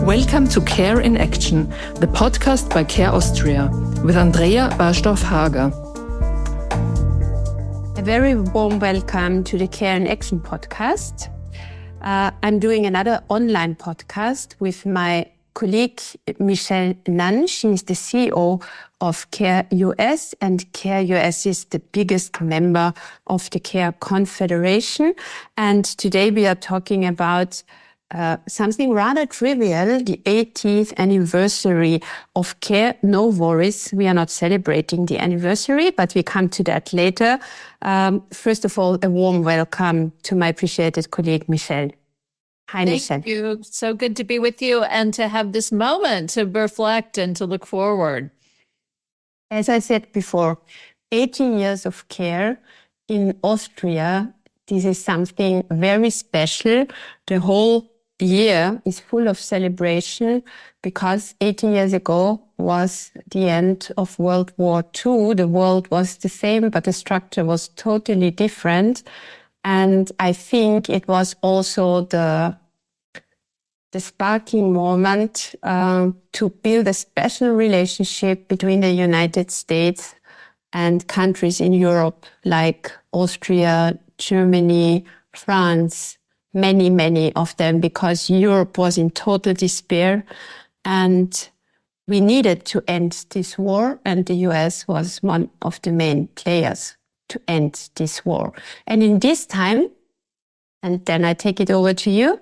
Welcome to Care in Action, the podcast by Care Austria, with Andrea Barstorff-Hager. A very warm welcome to the Care in Action podcast. I'm doing another online podcast with my colleague Michelle Nunn. She is the CEO of Care US, and Care US is the biggest member of the Care Confederation. And today we are talking about something rather trivial, the 80th anniversary of Care. No worries, we are not celebrating the anniversary, but we come to that later. First of all, a warm welcome to my appreciated colleague, Michelle. Hi, Michelle. Thank you. So good to be with you and to have this moment to reflect and to look forward. As I said before, 80 years of care in Austria. This is something very special. The whole year is full of celebration because 80 years ago was the end of World War II. The world was the same, but the structure was totally different. And I think it was also the sparking moment to build a special relationship between the United States and countries in Europe like Austria, Germany, France, many of them, because Europe was in total despair and we needed to end this war, and the US was one of the main players to end this war. And in this time, and then I take it over to you,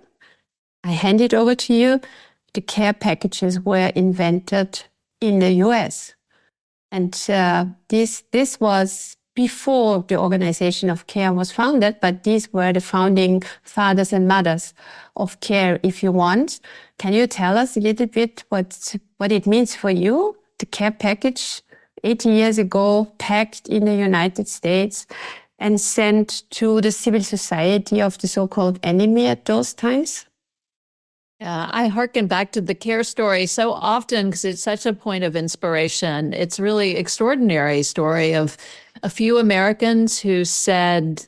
I hand it over to you, the care packages were invented in the US. And this was before the Organization of Care was founded, but these were the founding fathers and mothers of care, if you want. Can you tell us a little bit what it means for you, the care package 80 years ago, packed in the United States and sent to the civil society of the so-called enemy at those times? I hearken back to the care story so often because it's such a point of inspiration. It's really extraordinary story of a few Americans who said,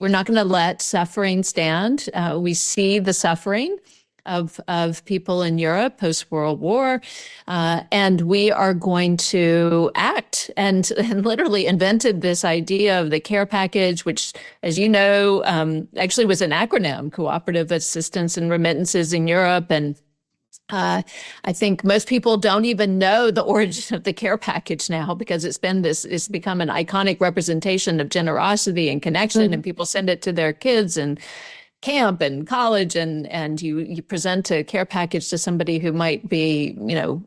we're not going to let suffering stand. We see the suffering of people in Europe post-World War, and we are going to act, and literally invented this idea of the care package, which, as you know, actually was an acronym, Cooperative Assistance and Remittances in Europe. And I think most people don't even know the origin of the care package now because it's become an iconic representation of generosity and connection, and people send it to their kids and camp and college, and you present a care package to somebody who might be, in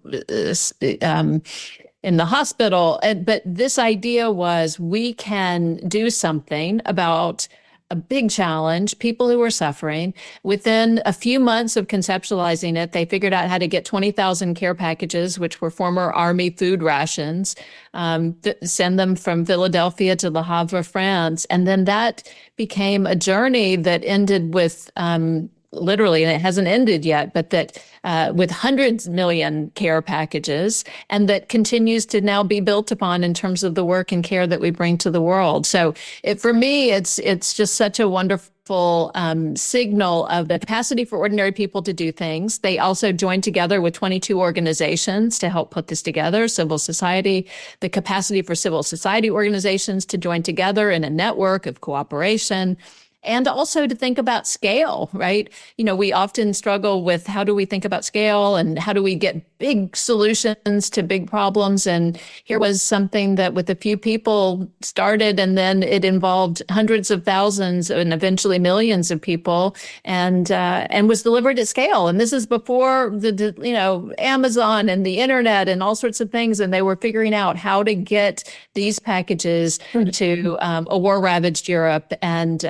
the hospital. But this idea was we can do something about a big challenge, people who were suffering. Within a few months of conceptualizing it, they figured out how to get 20,000 care packages, which were former Army food rations, send them from Philadelphia to Le Havre, France. And then that became a journey that ended with literally, and it hasn't ended yet, but that with hundreds million care packages, and that continues to now be built upon in terms of the work and care that we bring to the world. So for me, it's just such a wonderful signal of the capacity for ordinary people to do things. They also joined together with 22 organizations to help put this together, civil society, the capacity for civil society organizations to join together in a network of cooperation. And also to think about scale, right? We often struggle with how do we think about scale and how do we get big solutions to big problems. And here was something that with a few people started, and then it involved hundreds of thousands and eventually millions of people, and was delivered at scale. And this is before Amazon and the internet and all sorts of things. And they were figuring out how to get these packages to a war-ravaged Europe, and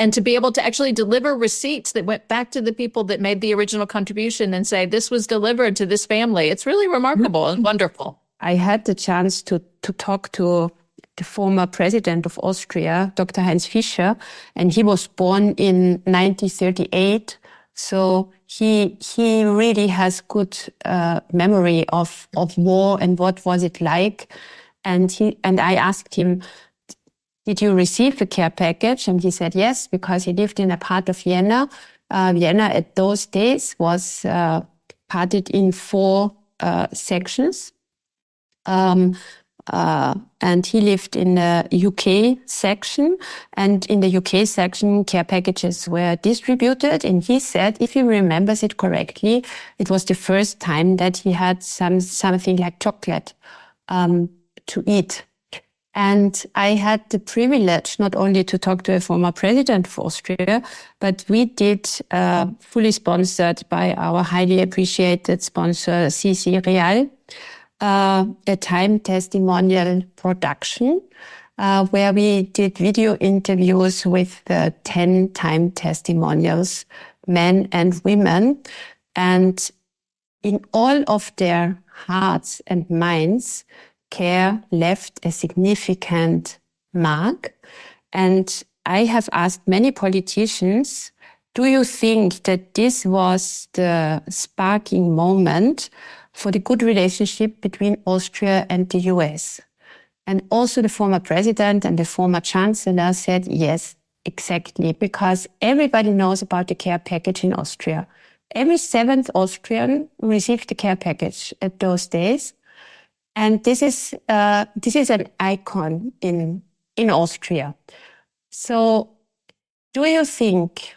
to be able to actually deliver receipts that went back to the people that made the original contribution and say, this was delivered to this family. It's really remarkable and wonderful. I had the chance to talk to the former president of Austria, Dr. Heinz Fischer, and he was born in 1938. So he really has good memory of war and what was it like. And I asked him, did you receive a care package? And he said yes, because he lived in a part of Vienna. Vienna at those days was parted in 4 sections. And he lived in the UK section. And in the UK section, care packages were distributed. And he said, if he remembers it correctly, it was the first time that he had something like chocolate to eat. And I had the privilege not only to talk to a former president of Austria, but we did, fully sponsored by our highly appreciated sponsor, CC Real, a time testimonial production, where we did video interviews with 10 time testimonials, men and women. And in all of their hearts and minds, care left a significant mark. And I have asked many politicians, do you think that this was the sparking moment for the good relationship between Austria and the US? And also the former president and the former chancellor said, yes, exactly, because everybody knows about the care package in Austria. Every 7th Austrian received the care package at those days. And this is an icon in Austria. So do you think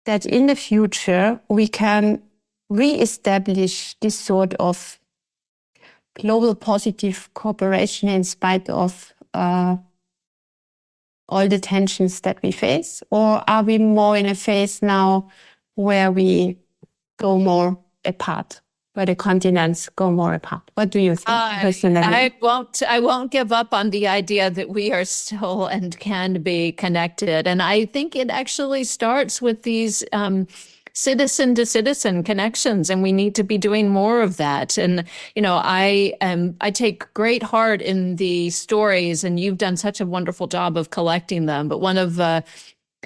that in the future we can re-establish this sort of global positive cooperation in spite of all the tensions that we face? Or are we more in a phase now where we go more apart, where the continents go more apart? What do you think personally? I won't give up on the idea that we are still and can be connected. And I think it actually starts with these citizen to citizen connections, and we need to be doing more of that. And, you know, I take great heart in the stories, and you've done such a wonderful job of collecting them. But one of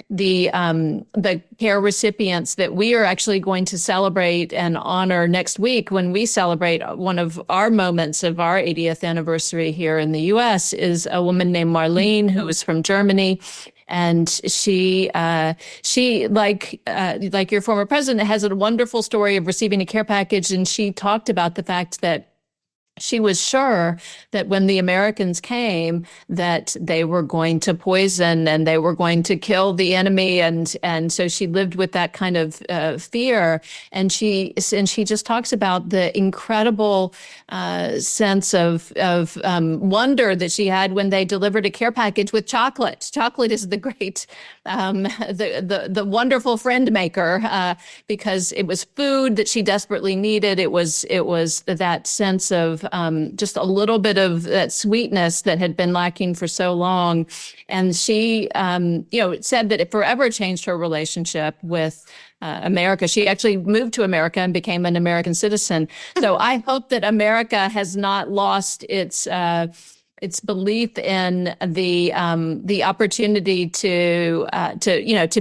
the care recipients that we are actually going to celebrate and honor next week when we celebrate one of our moments of our 80th anniversary here in the US is a woman named Marlene, who is from Germany. And she like your former president, has a wonderful story of receiving a care package. And she talked about the fact that she was sure that when the Americans came, that they were going to poison and they were going to kill the enemy. And so she lived with that kind of fear. And she just talks about the incredible sense of wonder that she had when they delivered a care package with chocolate. Chocolate is the great, the wonderful friend maker, because it was food that she desperately needed. It was that sense of just a little bit of that sweetness that had been lacking for so long. And she, said that it forever changed her relationship with America. She actually moved to America and became an American citizen. So I hope that America has not lost its belief in the opportunity to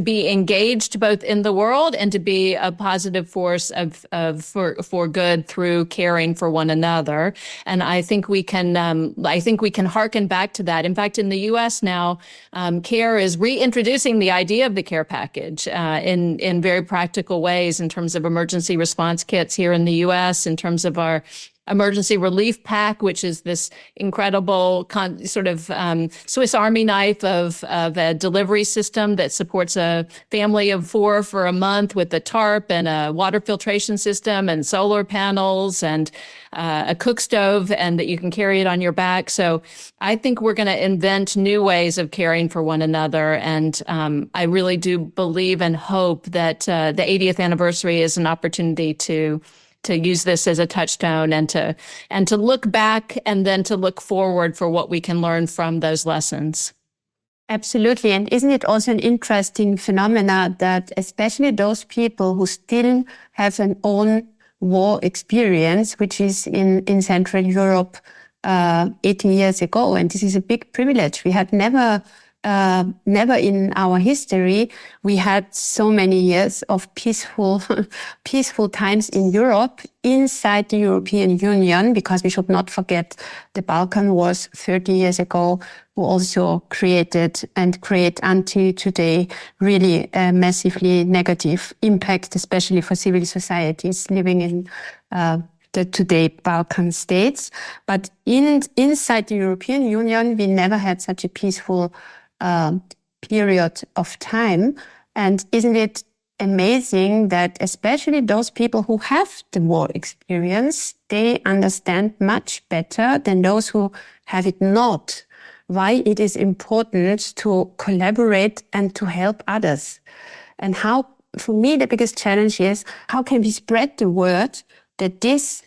be engaged both in the world and to be a positive force for good through caring for one another. And I think we can hearken back to that. In fact, in the U.S. now, CARE is reintroducing the idea of the care package in very practical ways in terms of emergency response kits here in the U.S., in terms of our emergency relief pack, which is this incredible Swiss Army knife of a delivery system that supports a family of 4 for a month with a tarp and a water filtration system and solar panels and a cook stove, and that you can carry it on your back. So I think we're going to invent new ways of caring for one another. And I really do believe and hope that the 80th anniversary is an opportunity to use this as a touchstone and to look back and then to look forward for what we can learn from those lessons. Absolutely. And isn't it also an interesting phenomena that especially those people who still have an own war experience, which is in Central Europe 80 years ago, and this is a big privilege. We had never never in our history we had so many years of peaceful times in Europe inside the European Union, because we should not forget the Balkan Wars 30 years ago, who also created and create until today really a massively negative impact, especially for civil societies living in the today Balkan states. But inside the European Union, we never had such a peaceful period of time. And isn't it amazing that especially those people who have the war experience, they understand much better than those who have it not, why it is important to collaborate and to help others. And how, for me, the biggest challenge is how can we spread the word that this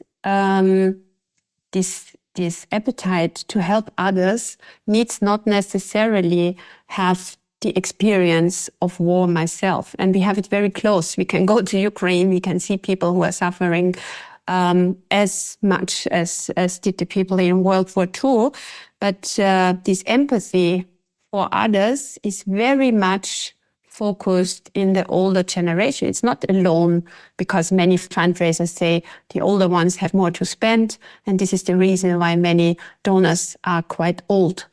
appetite to help others needs not necessarily have the experience of war myself. And we have it very close. We can go to Ukraine. We can see people who are suffering as much as did the people in World War II. But this empathy for others is very much focused in the older generation. It's not alone, because many fundraisers say the older ones have more to spend, and this is the reason why many donors are quite old.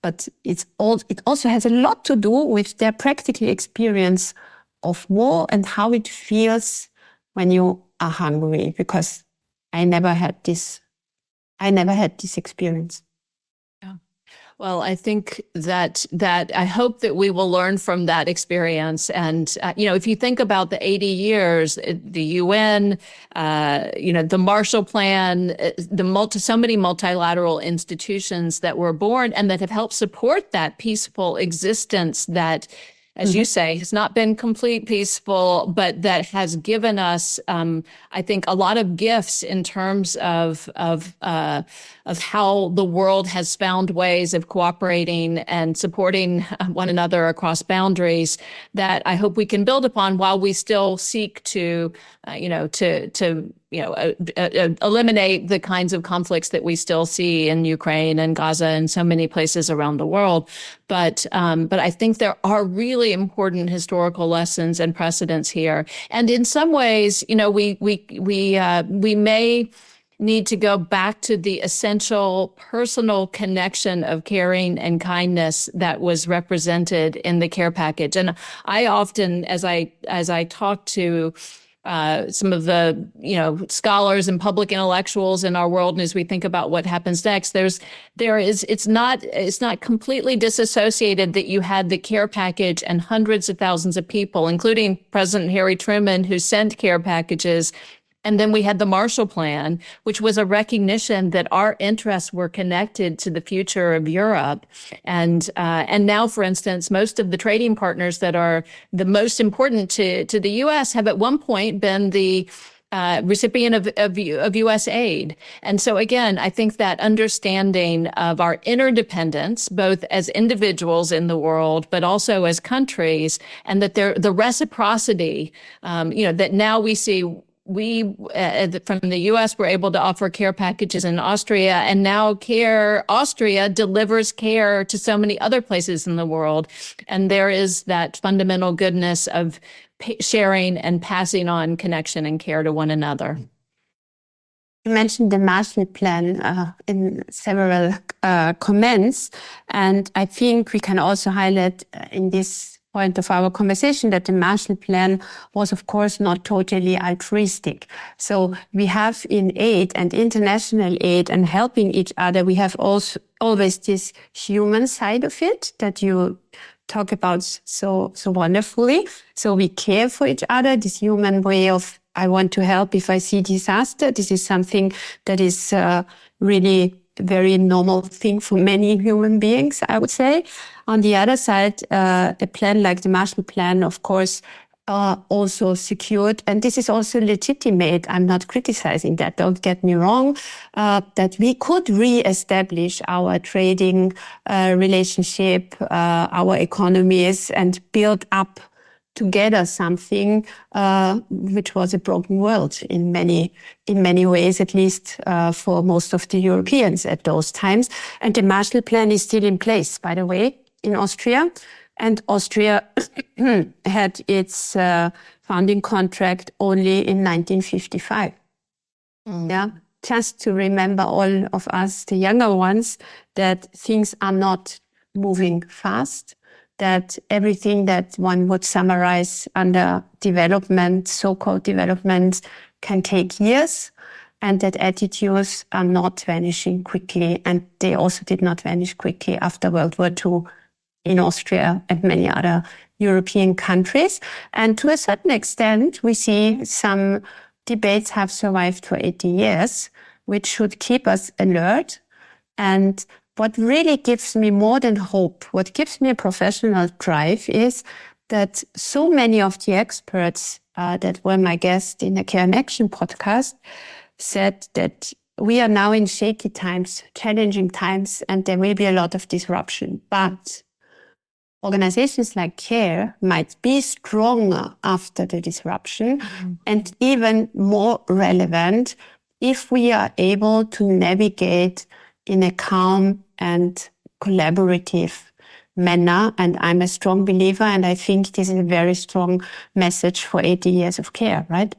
But it also has a lot to do with their practical experience of war and how it feels when you are hungry, because I never had this experience. Well, I think that I hope that we will learn from that experience. And, if you think about the 80 years, the UN, the Marshall Plan, so many multilateral institutions that were born and that have helped support that peaceful existence that, as you say, has not been complete peaceful, but that has given us, I think, a lot of gifts in terms of how the world has found ways of cooperating and supporting one another across boundaries that I hope we can build upon while we still seek to eliminate the kinds of conflicts that we still see in Ukraine and Gaza and so many places around the world. But I think there are really important historical lessons and precedents here. And in some ways, we may need to go back to the essential personal connection of caring and kindness that was represented in the care package. And I often, as I talk to some of the, scholars and public intellectuals in our world, and as we think about what happens next, it's not completely disassociated that you had the care package and hundreds of thousands of people, including President Harry Truman, who sent care packages. And then we had the Marshall Plan, which was a recognition that our interests were connected to the future of Europe. And now, for instance, most of the trading partners that are the most important to the U.S. have at one point been the recipient of U.S. aid. And so, again, I think that understanding of our interdependence, both as individuals in the world, but also as countries, and that the reciprocity, that now we see. We, from the U.S., were able to offer care packages in Austria, and now Austria delivers care to so many other places in the world. And there is that fundamental goodness of sharing and passing on connection and care to one another. You mentioned the Marshall Plan in several comments, and I think we can also highlight in this point of our conversation that the Marshall Plan was, of course, not totally altruistic. So we have in aid and international aid and helping each other, we have also always this human side of it that you talk about so wonderfully. So we care for each other, this human way of, I want to help if I see disaster. This is something that is really a very normal thing for many human beings, I would say. On the other side, a plan like the Marshall Plan, of course, also secured, and this is also legitimate. I'm not criticizing that, don't get me wrong, that we could re-establish our trading relationship, our economies, and build up together something which was a broken world in many ways, at least for most of the Europeans at those times. And the Marshall Plan is still in place, by the way. in Austria. And Austria had its founding contract only in 1955. Yeah, just to remember all of us, the younger ones, that things are not moving fast, that everything that one would summarize under development, so-called development, can take years, and that attitudes are not vanishing quickly. And they also did not vanish quickly after World War II in Austria and many other European countries. And to a certain extent, we see some debates have survived for 80 years, which should keep us alert. And what really gives me more than hope, what gives me a professional drive, is that so many of the experts that were my guests in the Care in Action podcast said that we are now in shaky times, challenging times, and there will be a lot of disruption. But organizations like CARE might be stronger after the disruption and even more relevant if we are able to navigate in a calm and collaborative manner. And I'm a strong believer, and I think this is a very strong message for 80 years of CARE, right?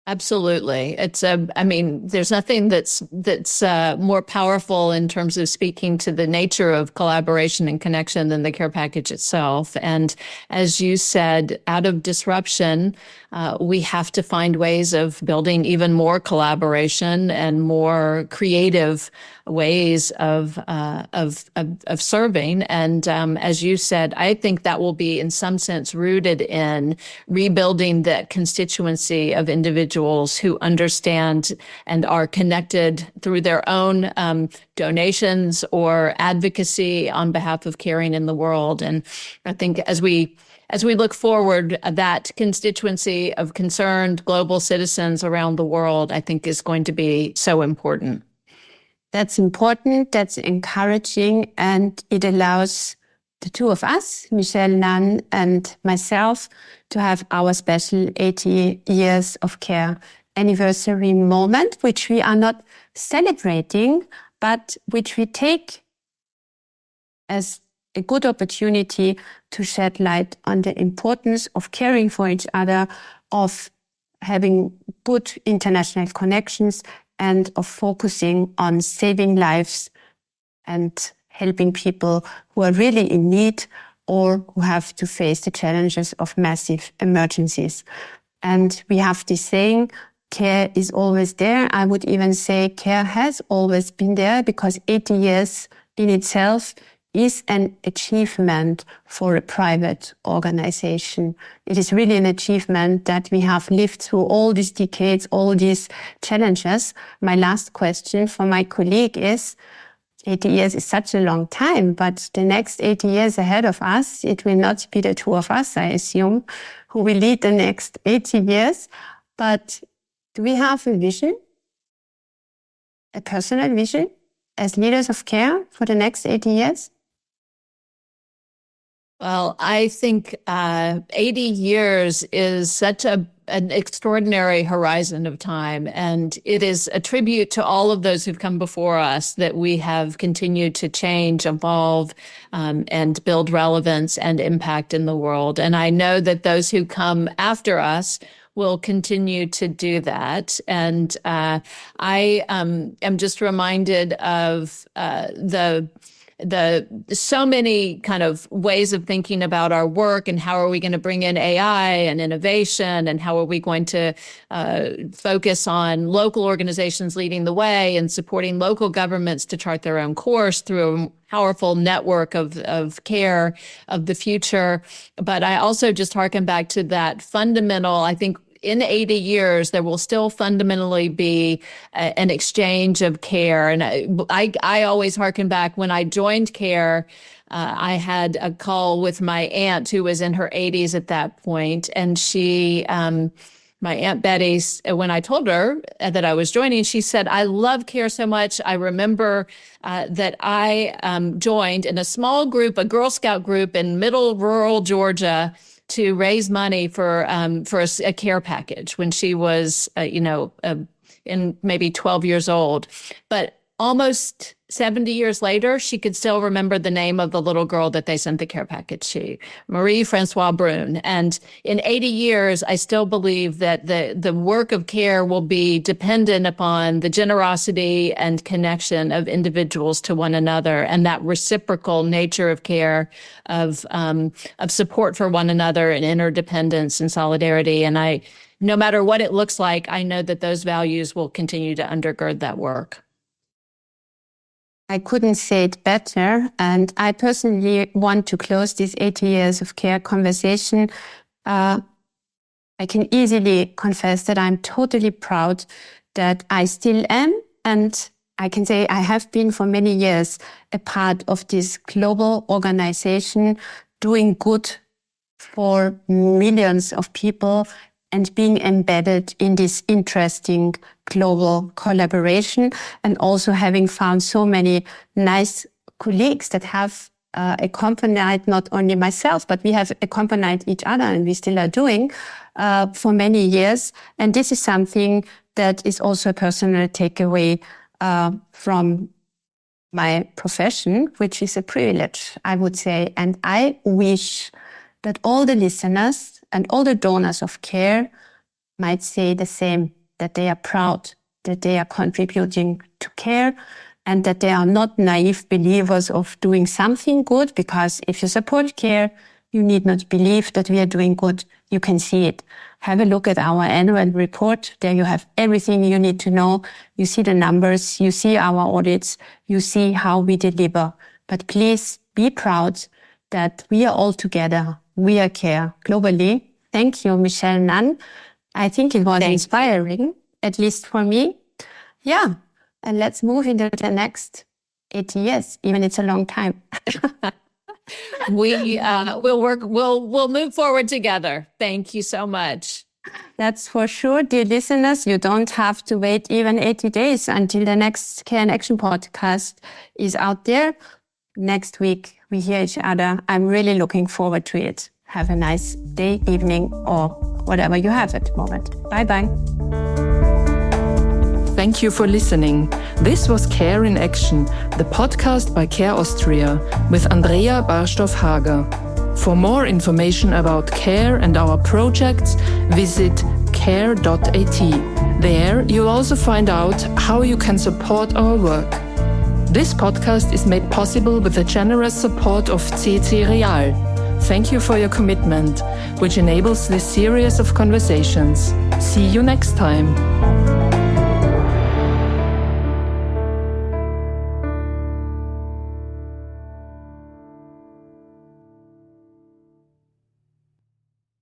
Absolutely. I mean, there's nothing that's more powerful in terms of speaking to the nature of collaboration and connection than the care package itself. And as you said, out of disruption, we have to find ways of building even more collaboration and more creative ways of serving. And as you said, I think that will be in some sense rooted in rebuilding that constituency of individuals who understand and are connected through their own donations or advocacy on behalf of caring in the world. And I think as we look forward, that constituency of concerned global citizens around the world, I think, is going to be so important. That's important, that's encouraging, and it allows the two of us, Michelle Nunn and myself, to have our special 80 years of CARE anniversary moment, which we are not celebrating, but which we take as a good opportunity to shed light on the importance of caring for each other, of having good international connections, and of focusing on saving lives and helping people who are really in need or who have to face the challenges of massive emergencies. And we have this saying, care is always there. I would even say care has always been there, because 80 years in itself is an achievement for a private organization. It is really an achievement that we have lived through all these decades, all these challenges. My last question for my colleague is, 80 years is such a long time, but the next 80 years ahead of us, it will not be the two of us, I assume, who will lead the next 80 years. But do we have a vision, a personal vision as leaders of care for the next 80 years? Well, I think 80 years is such an extraordinary horizon of time. And it is a tribute to all of those who've come before us that we have continued to change, evolve, and build relevance and impact in the world. And I know that those who come after us will continue to do that. And I am just reminded of the so many kind of ways of thinking about our work, and how are we going to bring in AI and innovation, and how are we going to focus on local organizations leading the way and supporting local governments to chart their own course through a powerful network of care of the future. But I also just harken back to that fundamental, I think, in 80 years, there will still fundamentally be an exchange of care. And I always harken back when I joined CARE. I had a call with my aunt, who was in her 80s at that point. And she, my Aunt Betty, when I told her that I was joining, she said, "I love CARE so much. I remember that I joined in a small group, a Girl Scout group in middle rural Georgia, to raise money for a care package when she was, in maybe 12 years old. But almost 70 years later, she could still remember the name of the little girl that they sent the care package to, Marie Francois Brune. And in 80 years, I still believe that the work of care will be dependent upon the generosity and connection of individuals to one another, and that reciprocal nature of care, of support for one another and interdependence and solidarity. And no matter what it looks like, I know that those values will continue to undergird that work. I couldn't say it better. And I personally want to close this 80 years of care conversation. I can easily confess that I'm totally proud that I still am. And I can say I have been for many years a part of this global organization doing good for millions of people and being embedded in this interesting global collaboration, and also having found so many nice colleagues that have accompanied not only myself, but we have accompanied each other, and we still are doing for many years. And this is something that is also a personal takeaway from my profession, which is a privilege, I would say. And I wish that all the listeners and all the donors of care might say the same, that they are proud, that they are contributing to care, and that they are not naive believers of doing something good, because if you support care, you need not believe that we are doing good. You can see it. Have a look at our annual report. There you have everything you need to know. You see the numbers, you see our audits, you see how we deliver. But please be proud that we are all together. We are care globally. Thank you, Michelle Nunn. I think it was inspiring, at least for me. Yeah. And let's move into the next 80 years, even it's a long time. We'll move forward together. Thank you so much. That's for sure. Dear listeners, you don't have to wait even 80 days until the next Care in Action podcast is out there. Next week, we hear each other. I'm really looking forward to it. Have a nice day, evening, or whatever you have at the moment. Bye-bye. Thank you for listening. This was Care in Action, the podcast by Care Austria with Andrea Barstoff-Hager. For more information about CARE and our projects, visit care.at. There you'll also find out how you can support our work. This podcast is made possible with the generous support of CC Real. Thank you for your commitment, which enables this series of conversations. See you next time.